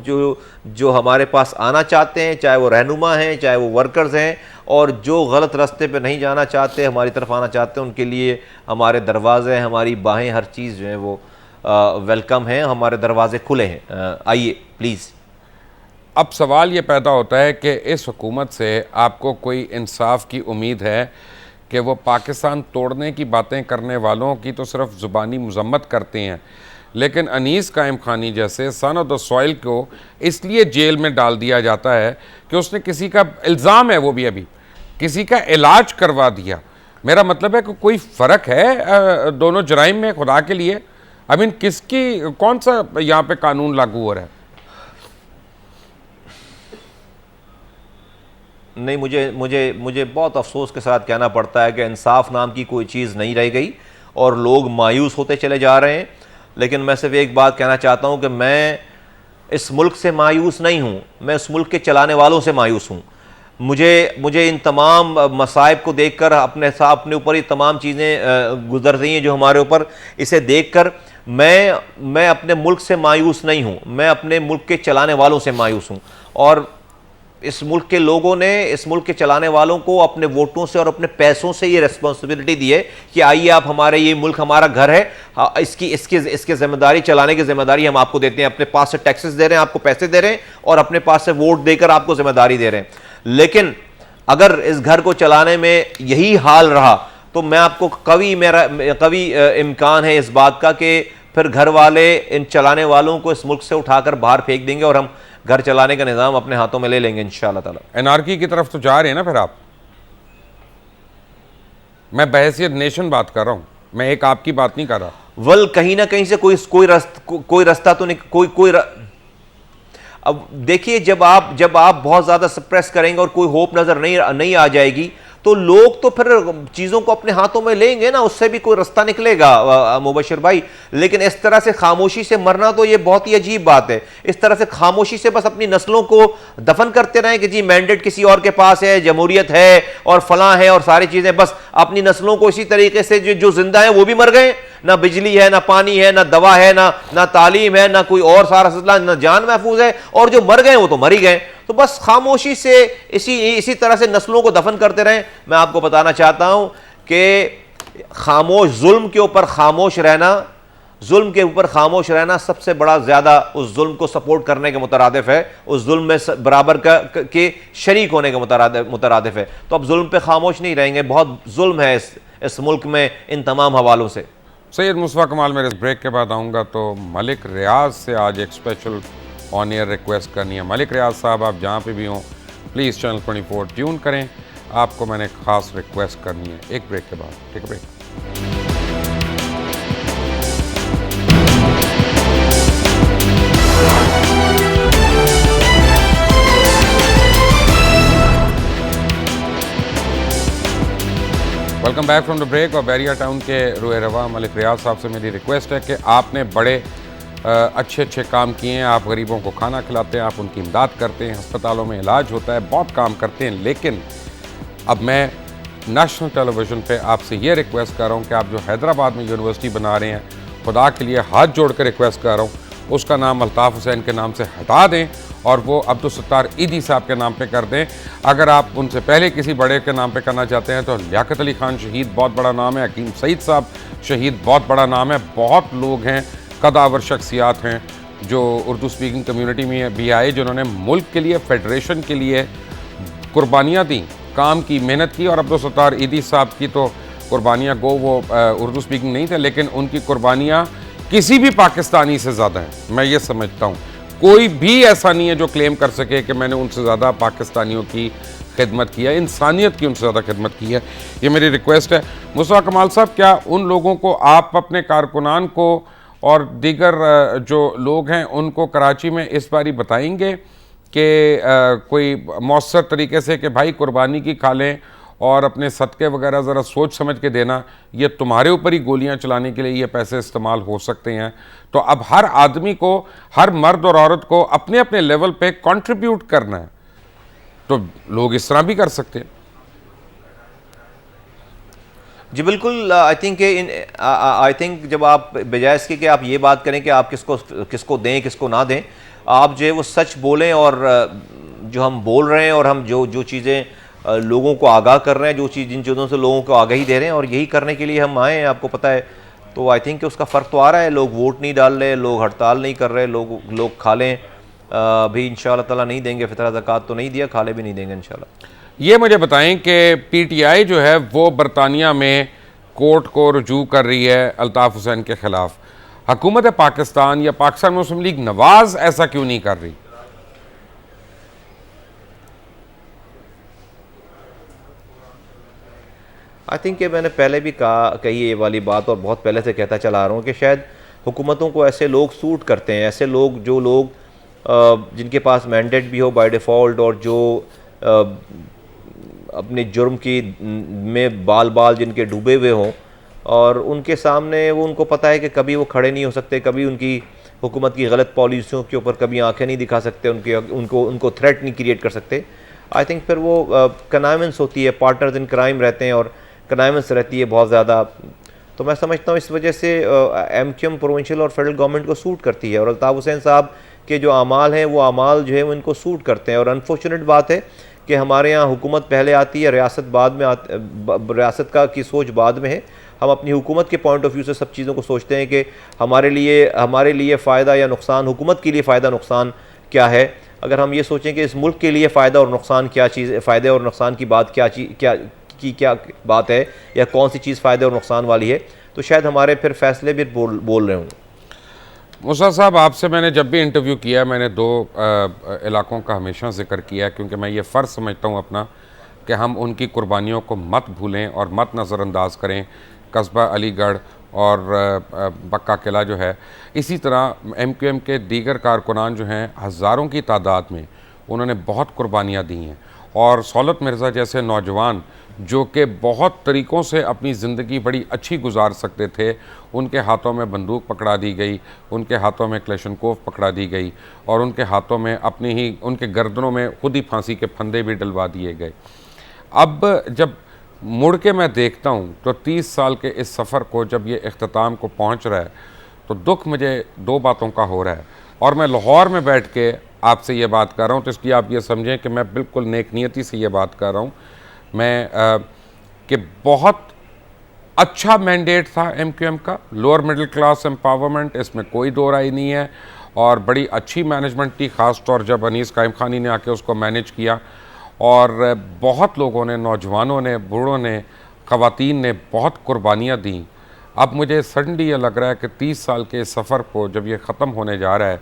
जो हमारे पास आना चाहते हैं, चाहे वो रहनुमा हैं, चाहे वो वर्कर्स हैं, और जो गलत रास्ते पे नहीं जाना चाहते, हमारी तरफ आना चाहते हैं, उनके लिए हमारे दरवाज़े, हमारी बाहें, हर चीज़ जो है वो वेलकम है, हमारे दरवाजे खुले हैं, आइए प्लीज़। अब सवाल ये पैदा होता है कि इस हुकूमत से आपको कोई इंसाफ की उम्मीद है कि वो पाकिस्तान तोड़ने की बातें करने वालों की तो सिर्फ ज़ुबानी मजम्मत करते हैं, लेकिन अनीस कायम खानी जैसे सन ऑफ द सॉइल को इसलिए जेल में डाल दिया जाता है कि उसने किसी का इल्ज़ाम है, वो भी अभी किसी का इलाज करवा दिया। मेरा मतलब है कि कोई फ़र्क है दोनों जराइम में, खुदा के लिए? आई मीन किसकी, कौन सा यहाँ पे कानून लागू हो रहा है? नहीं, मुझे बहुत अफसोस के साथ कहना पड़ता है कि इंसाफ नाम की कोई चीज़ नहीं रह गई और लोग मायूस होते चले जा रहे हैं। लेकिन मैं सिर्फ एक बात कहना चाहता हूं कि मैं इस मुल्क से मायूस नहीं हूं, मैं इस मुल्क के चलाने वालों से मायूस हूं। मुझे इन तमाम मसाइब को देखकर, अपने ऊपर ये तमाम चीज़ें गुजर रही हैं जो हमारे ऊपर, इसे देखकर मैं अपने मुल्क से मायूस नहीं हूं, मैं अपने मुल्क के चलाने वालों से मायूस हूं। और इस मुल्क के लोगों ने, इस मुल्क के चलाने वालों को अपने वोटों से और अपने पैसों से ये रिस्पॉन्सिबिलिटी दी है कि आइए आप हमारे, ये मुल्क हमारा घर है, इसकी जिम्मेदारी, चलाने की जिम्मेदारी हम आपको देते हैं, अपने पास से टैक्सेस दे रहे हैं, आपको पैसे दे रहे हैं, और अपने पास से वोट देकर आपको जिम्मेदारी दे रहे हैं। लेकिन अगर इस घर को चलाने में यही हाल रहा तो मैं आपको कभी इम्कान है इस बात का कि फिर घर वाले इन चलाने वालों को इस मुल्क से उठाकर बाहर फेंक देंगे और हम घर चलाने का निज़ाम अपने हाथों में ले लेंगे इंशाअल्लाह ताला। एनआरकी की तरफ तो जा रहे हैं ना फिर आप? मैं बहैसियत नेशन बात कर रहा हूं, मैं एक आपकी बात नहीं कर रहा। वल कहीं ना कहीं से कोई रास्ता तो नहीं, अब देखिए, जब आप बहुत ज्यादा सप्रेस करेंगे और कोई होप नजर नहीं आ जाएगी तो लोग तो फिर चीज़ों को अपने हाथों में लेंगे ना, उससे भी कोई रास्ता निकलेगा मुबशिर भाई। लेकिन इस तरह से खामोशी से मरना तो ये बहुत ही अजीब बात है। इस तरह से खामोशी से बस अपनी नस्लों को दफन करते रहें कि जी मैंडेट किसी और के पास है, जमहूरियत है और फलां है और सारी चीज़ें, बस अपनी नस्लों को इसी तरीके से जो जिंदा है वो भी मर गए, ना बिजली है, ना पानी है, ना दवा है, ना तालीम है, ना कोई और सारा सिलसिला, ना जान महफूज है, और जो मर गए वो तो मर ही गए। तो बस खामोशी से इसी तरह से नस्लों को दफन करते रहें। मैं आपको बताना चाहता हूं कि खामोश, जुल्म के ऊपर खामोश रहना सबसे बड़ा ज्यादा उस जुल्म को सपोर्ट करने के मुतरादिफ है, उस जुल्म में बराबर के शरीक होने के मुतरादिफ है। तो अब जुल्म पे खामोश नहीं रहेंगे, बहुत जुल्म है इस मुल्क में इन तमाम हवालों से। सैयद मुस्तफ़ा कमाल, मेरे इस ब्रेक के बाद आऊँगा तो मलिक रियाज से आज एक स्पेशल ऑन एयर रिक्वेस्ट करनी है। मलिक रियाज साहब, आप जहाँ पे भी हों प्लीज़ चैनल 24 ट्यून करें, आपको मैंने ख़ास रिक्वेस्ट करनी है। एक ब्रेक के बाद, take a break. Welcome back from the break. और बैरिया टाउन के रोए रवा मलिक रियाज साहब से मेरी रिक्वेस्ट है कि आपने बड़े अच्छे अच्छे काम किए हैं। आप गरीबों को खाना खिलाते हैं, आप उनकी इमदाद करते हैं, अस्पतालों में इलाज होता है, बहुत काम करते हैं। लेकिन अब मैं नेशनल टेलीविज़न पे आपसे ये रिक्वेस्ट कर रहा हूँ कि आप जो हैदराबाद में यूनिवर्सिटी बना रहे हैं, खुदा के लिए हाथ जोड़ कर रिक्वेस्ट कर रहा हूँ, उसका नाम अल्ताफ़ हुसैन के नाम से हटा दें और वो अब्दुल सत्तार ईदी साहब के नाम पे कर दें। अगर आप उनसे पहले किसी बड़े के नाम पे करना चाहते हैं तो लियाकत अली खान शहीद बहुत बड़ा नाम है, हकीम सईद साहब शहीद बहुत बड़ा नाम है। बहुत लोग हैं, कदावर शख्सियात हैं जो उर्दू स्पीकिंग कम्यूनिटी में भी आए, जिन्होंने मुल्क के लिए, फेडरेशन के लिए कुर्बानियाँ दी, काम की, मेहनत की। और अब्दुल सत्तार ईदी साहब की तो कुर्बानियाँ गो वो उर्दू स्पीकिंग नहीं थे, लेकिन उनकी कुर्बानियाँ किसी भी पाकिस्तानी से ज़्यादा हैं। मैं ये समझता हूँ कोई भी ऐसा नहीं है जो क्लेम कर सके कि मैंने उनसे ज़्यादा पाकिस्तानियों की खिदमत की है, इंसानियत की उनसे ज़्यादा खिदमत की है। ये मेरी रिक्वेस्ट है। मुस्तफ़ा कमाल साहब, क्या उन लोगों को, आप अपने कारकुनान को और दीगर जो लोग हैं उनको कराची में इस बारी बताएंगे कि कोई मौसर तरीके से कि भाई कुर्बानी की खा लें और अपने सदक़े वगैरह ज़रा सोच समझ के देना, ये तुम्हारे ऊपर ही गोलियां चलाने के लिए ये पैसे इस्तेमाल हो सकते हैं। तो अब हर आदमी को, हर मर्द और औरत को अपने अपने लेवल पे कंट्रीब्यूट करना है, तो लोग इस तरह भी कर सकते हैं। जी बिल्कुल। आई थिंक जब आप बजाय इसके कि आप ये बात करें कि आप किसको दें किसको ना दें, आप जो है वो सच बोलें। और जो हम बोल रहे हैं और हम जो चीज़ें लोगों को आगाह कर रहे हैं, जिन चीज़ों से लोगों को आगाही दे रहे हैं, और यही करने के लिए हम आए हैं, आपको पता है। तो आई थिंक कि उसका फ़र्क तो आ रहा है। लोग वोट नहीं डाल रहे, लोग हड़ताल नहीं कर रहे, लोग खा लें भी इंशाअल्लाह ताला नहीं देंगे, फितरा ज़कात तो नहीं दिया, खाले भी नहीं देंगे इंशाअल्लाह। ये मुझे बताएं कि पीटीआई जो है वो बरतानिया में कोर्ट को रुजू कर रही है अल्ताफ़ हुसैन के ख़िलाफ़। हुकूमत पाकिस्तान या पाकिस्तान मुस्लिम लीग नवाज़ ऐसा क्यों नहीं कर रही? आई थिंक कि मैंने पहले भी कही ये वाली बात, और बहुत पहले से कहता चला आ रहा हूँ कि शायद हुकूमतों को ऐसे लोग सूट करते हैं, ऐसे लोग जो जिनके पास मैंडेट भी हो बाय डिफ़ॉल्ट, और जो अपने जुर्म की में बाल जिनके डूबे हुए हों, और उनके सामने उनको पता है कि कभी वो खड़े नहीं हो सकते, कभी उनकी हुकूमत की गलत पॉलिसियों के ऊपर कभी आंखें नहीं दिखा सकते, उनको थ्रेट नहीं क्रिएट कर सकते। आई थिंक फिर वो कनाइवेंस होती है, पार्टनर्स इन क्राइम रहते हैं और कनाइवेंस रहती है बहुत ज़्यादा। तो मैं समझता हूँ इस वजह से MQM प्रोविंशियल और फेडरल गवर्नमेंट को सूट करती है, और अल्ताफ़ हुसैन साहब के जो अमाल हैं वो अमाल जो है वो इनको सूट करते हैं। और अनफॉर्चुनेट बात है कि हमारे यहाँ हुकूमत पहले आती है, रियासत बाद में रियासत की सोच बाद में है। हम अपनी हुकूमत के पॉइंट ऑफ व्यू से सब चीज़ों को सोचते हैं कि हमारे लिए फ़ायदा या नुकसान, हुकूमत के लिए फ़ायदा नुकसान क्या है। अगर हम ये सोचें कि इस मुल्क के लिए फ़ायदा और नुकसान क्या चीज़, फ़ायदे और नुकसान की बात क्या बात है, या कौन सी चीज़ फ़ायदे और नुकसान वाली है, तो शायद हमारे फिर फैसले भी बोल रहे होंगे। मूसा साहब, आपसे मैंने जब भी इंटरव्यू किया, मैंने दो इलाकों का हमेशा जिक्र किया, क्योंकि मैं ये फ़र्ज़ समझता हूँ अपना कि हम उनकी कुर्बानियों को मत भूलें और मत नज़रअंदाज करें। कस्बा अलीगढ़ और बक्का किला जो है, इसी तरह MQM के दीगर कारकुनान जो हैं, हज़ारों की तादाद में उन्होंने बहुत कुर्बानियाँ दी हैं। और सौलत मिर्ज़ा जैसे नौजवान जो कि बहुत तरीक़ों से अपनी ज़िंदगी बड़ी अच्छी गुजार सकते थे, उनके हाथों में बंदूक पकड़ा दी गई, उनके हाथों में क्लेशनकोफ पकड़ा दी गई, और उनके हाथों में उनके गर्दनों में खुद ही फांसी के फंदे भी डलवा दिए गए। अब जब मुड़ के मैं देखता हूँ तो 30 साल के इस सफ़र को जब ये इख्तिताम को पहुँच रहा है, तो दुख मुझे दो बातों का हो रहा है। और मैं लाहौर में बैठ के आपसे ये बात कर रहा हूँ, तो इसलिए आप ये समझें कि मैं बिल्कुल नेकनियती से ये बात कर रहा हूँ। मैं कि बहुत अच्छा मैंडेट था MQM का, लोअर मिडिल क्लास एम्पावरमेंट, इसमें कोई दो राय नहीं है। और बड़ी अच्छी मैनेजमेंट थी, ख़ास तौर जब अनीस कायम खानी ने आके उसको मैनेज किया। और बहुत लोगों ने, नौजवानों ने, बूढ़ों ने, ख़वातीन ने बहुत कुर्बानियाँ दी। अब मुझे सडनली ये लग रहा है कि 30 साल के सफ़र को जब ये ख़त्म होने जा रहा है,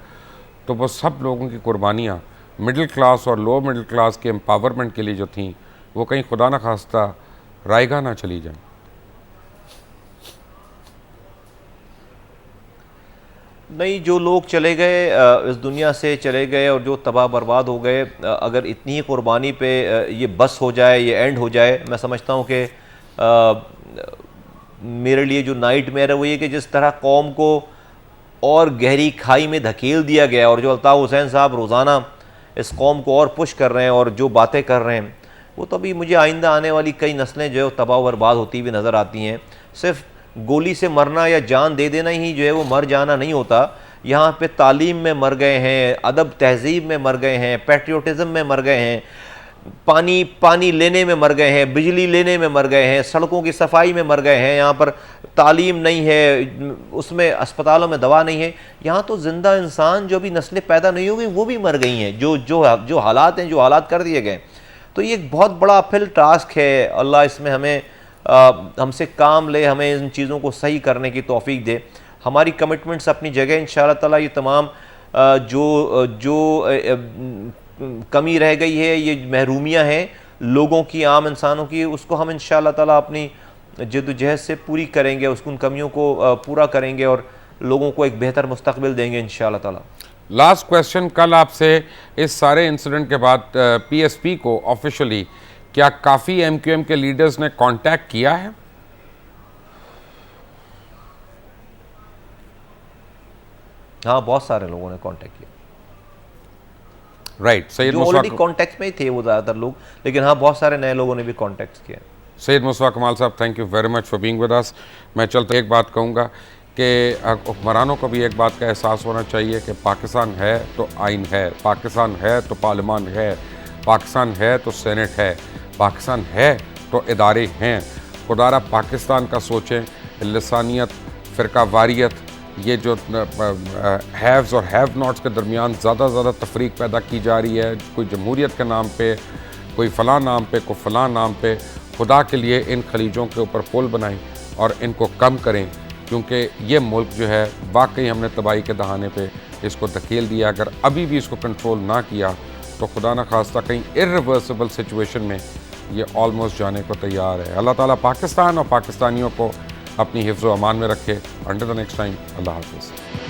तो वो सब लोगों की कुर्बानियाँ मिडिल क्लास और लो मिडिल क्लास के एम्पावरमेंट के लिए जो थी, वो कहीं खुदा न खास्ता रायगा ना चली जाए। नहीं, जो लोग चले गए, इस दुनिया से चले गए और जो तबाह बर्बाद हो गए, अगर इतनी ही कुर्बानी पे ये बस हो जाए, ये एंड हो जाए, मैं समझता हूँ कि मेरे लिए जो नाइटमेयर है वो ये कि जिस तरह कौम को और गहरी खाई में धकेल दिया गया, और जो अल्ताफ़ हुसैन साहब रोज़ाना इस कौम को और पुश कर रहे हैं और जो बातें कर रहे हैं, वो तो अभी मुझे आइंदा आने वाली कई नस्लें जो है तबाह बर्बाद होती हुई नज़र आती हैं। सिर्फ गोली से मरना या जान दे देना ही जो है वो मर जाना नहीं होता। यहाँ पे तालीम में मर गए हैं, अदब तहज़ीब में मर गए हैं, पैट्रियोटिज़म में मर गए हैं, पानी लेने में मर गए हैं, बिजली लेने में मर गए हैं, सड़कों की सफाई में मर गए हैं। यहाँ पर तालीम नहीं है, उसमें अस्पतालों में दवा नहीं है। यहाँ तो ज़िंदा इंसान जो भी नस्लें पैदा नहीं हो गई वो भी मर गई हैं, जो हालात हैं, जो हालात कर दिए गए। तो ये एक बहुत बड़ा अपहिल टास्क है। अल्लाह इसमें हमें हमसे काम ले, हमें इन चीज़ों को सही करने की तौफीक दे। हमारी कमिटमेंट्स अपनी जगह, इंशाअल्लाह ताला ये तमाम जो कमी रह गई है, ये महरूमियाँ हैं लोगों की, आम इंसानों की, उसको हम इंशाअल्लाह ताला अपनी जद्दोजहद से पूरी करेंगे, उसको उन कमियों को पूरा करेंगे और लोगों को एक बेहतर मुस्तकबिल देंगे इंशाअल्लाह ताला। लास्ट क्वेश्चन, कल आपसे इस सारे इंसिडेंट के बाद पीएसपी को ऑफिशियली क्या काफ़ी एमक्यूएम के लीडर्स ने कांटेक्ट किया है? हाँ, बहुत सारे लोगों ने कांटेक्ट किया। Right, Syed Mustafa already contact में ही थे वो ज़्यादातर लोग, लेकिन हाँ बहुत सारे नए लोगों ने भी कांटेक्ट किया। सैयद मुस्तफा कमाल साहब, thank you very much for being with us. मैं चलते एक बात कहूँगा कि हुक्मरानों को भी एक बात का एहसास होना चाहिए कि पाकिस्तान है तो आइन है, पाकिस्तान है तो पार्लियामान है, पाकिस्तान है तो सेनेट है, पाकिस्तान है तो इदारे हैं। खुदारा पाकिस्तान का सोचें। लिसानियत, फ़िरका वारियत, ये जो हैव्स और हैव नॉट्स के दरमियान ज़्यादा तफरीक पैदा की जा रही है, कोई जमहूरियत के नाम पे, कोई फ़लाँ नाम पे, कोई फ़लाँ नाम पे। खुदा के लिए इन खलीजों के ऊपर पुल बनाएं और इनको कम करें, क्योंकि ये मुल्क जो है वाकई हमने तबाही के दहाने पे इसको धकेल दिया। अगर अभी भी इसको कंट्रोल ना किया तो खुदा न खास्ता कहीं इर्रिवर्सिबल सिचुएशन में ये ऑलमोस्ट जाने को तैयार है। अल्लाह ताला पाकिस्तान और पाकिस्तानियों को अपनी हिफ्ज़ व अमान में रखे। अंटिल द नेक्स्ट टाइम, अल्लाह हाफ़िज़।